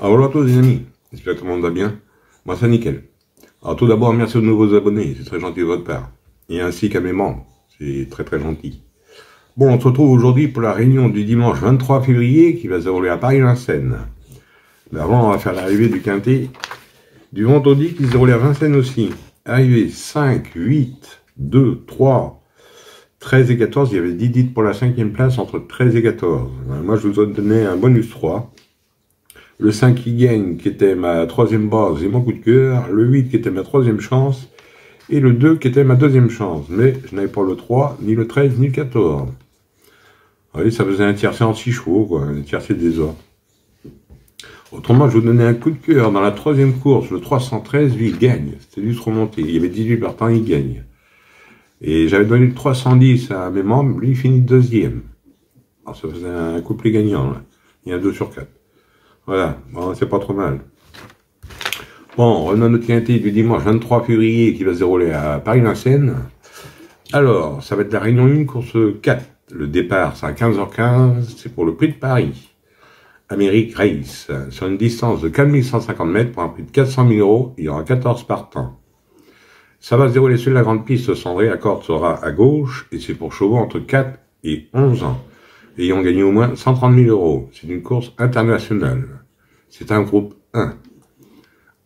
Alors voilà à tous les amis, j'espère que tout le monde va bien. Moi c'est nickel. Alors tout d'abord, merci aux nouveaux abonnés, c'est très gentil de votre part. Et ainsi qu'à mes membres, c'est très très gentil. Bon, on se retrouve aujourd'hui pour la réunion du dimanche 23 février qui va se dérouler à Paris-Vincennes. Mais avant, on va faire l'arrivée du quintet du vendredi qui se déroulait à Vincennes aussi. Arrivée 5, 8, 2, 3, 13 et 14. Il y avait 10 dites pour la 5e place entre 13 et 14. Moi, je vous ai donné un bonus 3. Le 5 qui gagne, qui était ma 3e base et mon coup de cœur. Le 8 qui était ma 3e chance. Et le 2 qui était ma 2e chance. Mais je n'avais pas le 3, ni le 13, ni le 14. Vous voyez, ça faisait un tiercé en 6 chevaux, quoi. Un tiercé des ordres. Autrement, je vous donnais un coup de cœur dans la 3e course. Le 313, lui, il gagne. C'était juste remonté. Il y avait 18 partants, il gagne. Et j'avais donné le 310 à mes membres. Lui, il finit 2e. Alors, ça faisait un couplet gagnant, là. Il y a un 2 sur 4. Voilà, bon, c'est pas trop mal. Bon, on revenons à notre quintet du dimanche 23 février qui va se dérouler à Paris-Vincennes. Alors, ça va être la réunion 1, course 4. Le départ, c'est à 15h15, c'est pour le prix de Paris. Amérique Race, sur une distance de 4150 mètres pour un prix de 400 000 €, il y aura 14 partants. Ça va se dérouler sur la grande piste cendrée, la corde sera à gauche, et c'est pour chevaux entre 4 et 11 ans, ayant gagné au moins 130 000 €. C'est une course internationale. C'est un groupe 1.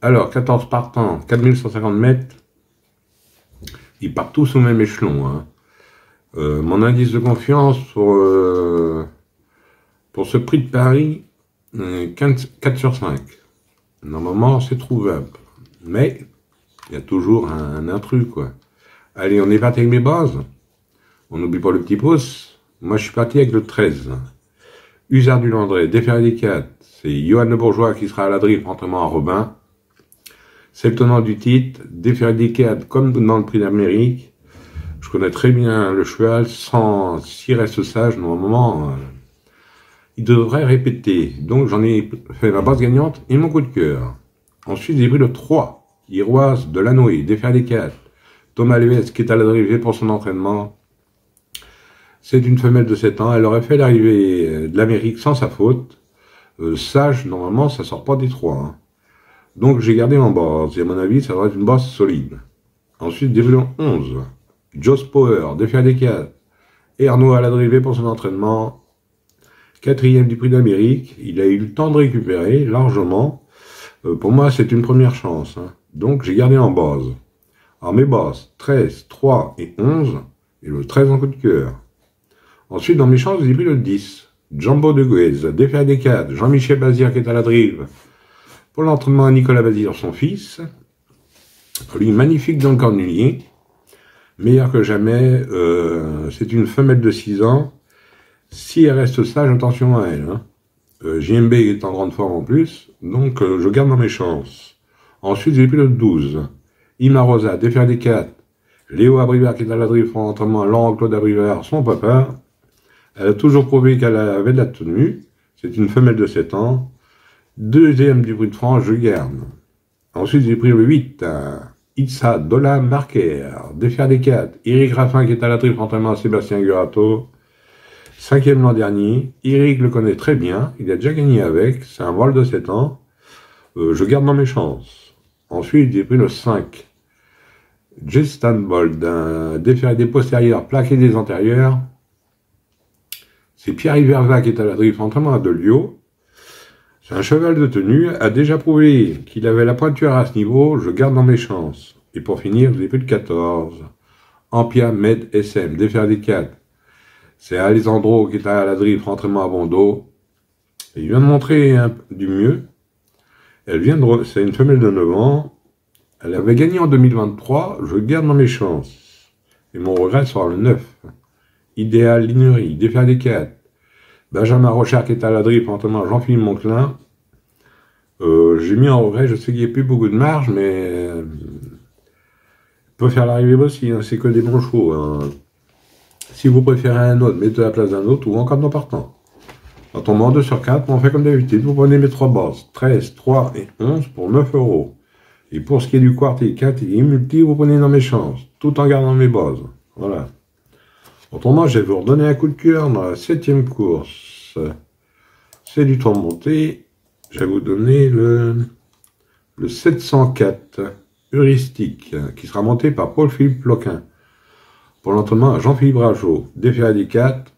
Alors, 14 partants, 4150 mètres, ils partent tous au même échelon. Hein. Mon indice de confiance pour ce prix de Paris, 4 sur 5. Normalement, c'est trouvable. Mais, il y a toujours un intrus, quoi. Allez, on est parti avec mes bases. On n'oublie pas le petit pouce. Moi, je suis parti avec le 13. Usard du Landré, Déferré des 4. C'est Johan Le Bourgeois qui sera à la drift, entrement à Robin. C'est le tenant du titre. Déferré des 4, comme dans le prix d'Amérique. Je connais très bien le cheval. S'il reste sage, normalement, il devrait répéter. Donc, j'en ai fait ma base gagnante et mon coup de cœur. Ensuite, j'ai pris le 3. Iroise de Lanoé, Déferré des 4. Thomas Leves qui est à la drift pour son entraînement. C'est une femelle de 7 ans. Elle aurait fait l'arrivée de l'Amérique sans sa faute. Sage, normalement, ça sort pas des 3. Hein. Donc, j'ai gardé en base. Et à mon avis, ça va être une base solide. Ensuite, déroulant 11. Joss Power, Déferré des 4. Et Arnaud à la drivée pour son entraînement. 4e du prix d'Amérique. Il a eu le temps de récupérer largement. Pour moi, c'est une première chance. Hein. Donc, j'ai gardé en base. Alors, mes bases, 13, 3 et 11. Et le 13 en coup de cœur. Ensuite, dans mes chances, j'ai pris le 10. Jumbo de Guez, Déferré des 4, Jean-Michel Bazir qui est à la drive. Pour l'entraînement à Nicolas Bazir, son fils. Lui, magnifique dans le cornulier. Meilleur que jamais. C'est une femelle de 6 ans. Si elle reste sage, attention à elle. Hein. JMB est en grande forme en plus. Donc, je garde dans mes chances. Ensuite, j'ai pris le 12. Ima Rosa, Déferré des 4. Léo Abrivard qui est à la drive pour l'entraînement à Laurent-Claude Abrivard, son papa. Elle a toujours prouvé qu'elle avait de la tenue. C'est une femelle de 7 ans. 2e du prix de France, je garde. Ensuite, j'ai pris le 8. Itza Dola Marquer. Déferré des 4. Eric Raffin qui est à la drift entraînement à Sébastien Gurato. 5e l'an dernier. Eric le connaît très bien. Il a déjà gagné avec. C'est un vol de 7 ans. Je garde dans mes chances. Ensuite, j'ai pris le 5. Justin Bold. Déferré des postérieurs, plaqué des antérieurs. C'est Pierre Iverva qui est à la drift entraînement à Delio. C'est un cheval de tenue, a déjà prouvé qu'il avait la pointure à ce niveau, je garde dans mes chances. Et pour finir, j'ai plus de 14. Ampia Med SM, Déferré des 4. C'est Alessandro qui est à la drift entraînement à Bondo. Il vient de montrer du mieux. C'est une femelle de 9 ans. Elle avait gagné en 2023, je garde dans mes chances. Et mon regret sera le 9. Idéal Linerie, Déferré des 4. Benjamin Rochard qui est à la drift, entraînement Jean-Philippe Monclin. J'ai mis en regret, je sais qu'il n'y a plus beaucoup de marge, mais peut faire l'arrivée aussi, hein, c'est que des bons chevaux. Hein. Si vous préférez un autre, mettez à la place d'un autre ou encore non partant. Quand on met en 2 sur 4, on fait comme d'habitude, vous prenez mes 3 bases, 13, 3 et 11 pour 9 €. Et pour ce qui est du quartier, 4 et multi, vous prenez dans mes chances, tout en gardant mes bases. Voilà. Autrement, je vais vous redonner un coup de cœur dans la 7e course. C'est du tour monté. Je vais vous donner le 704 heuristique qui sera monté par Paul-Philippe Ploquin pour l'entraînement à Jean-Philippe Rachaud. Défait 4,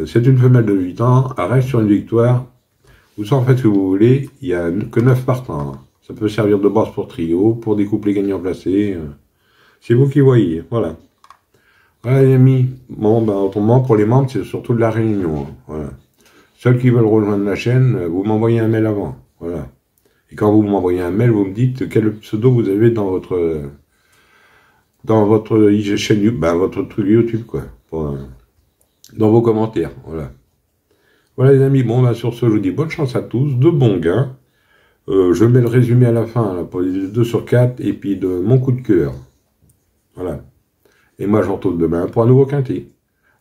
c'est une femelle de 8 ans, elle reste sur une victoire. Vous en faites ce que vous voulez, il n'y a que 9 partants. Ça peut servir de base pour trio, pour des couplets gagnants placés. C'est vous qui voyez, voilà. Voilà les amis, bon, ben, autrement pour les membres, c'est surtout de la réunion. Hein. Voilà. Ceux qui veulent rejoindre la chaîne, vous m'envoyez un mail avant. Voilà. Et quand vous m'envoyez un mail, vous me dites quel pseudo vous avez dans votre chaîne YouTube, ben, votre truc YouTube, quoi. Pour, dans vos commentaires, voilà. Voilà les amis, bon, ben, sur ce, je vous dis bonne chance à tous, de bons gains. Je mets le résumé à la fin, là, pour les 2 sur 4, et puis de mon coup de cœur. Voilà. Et moi, je vous retrouve demain pour un nouveau quintet.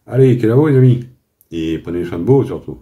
Allez, qu'est-ce que les amis. Et prenez soin de vous, surtout.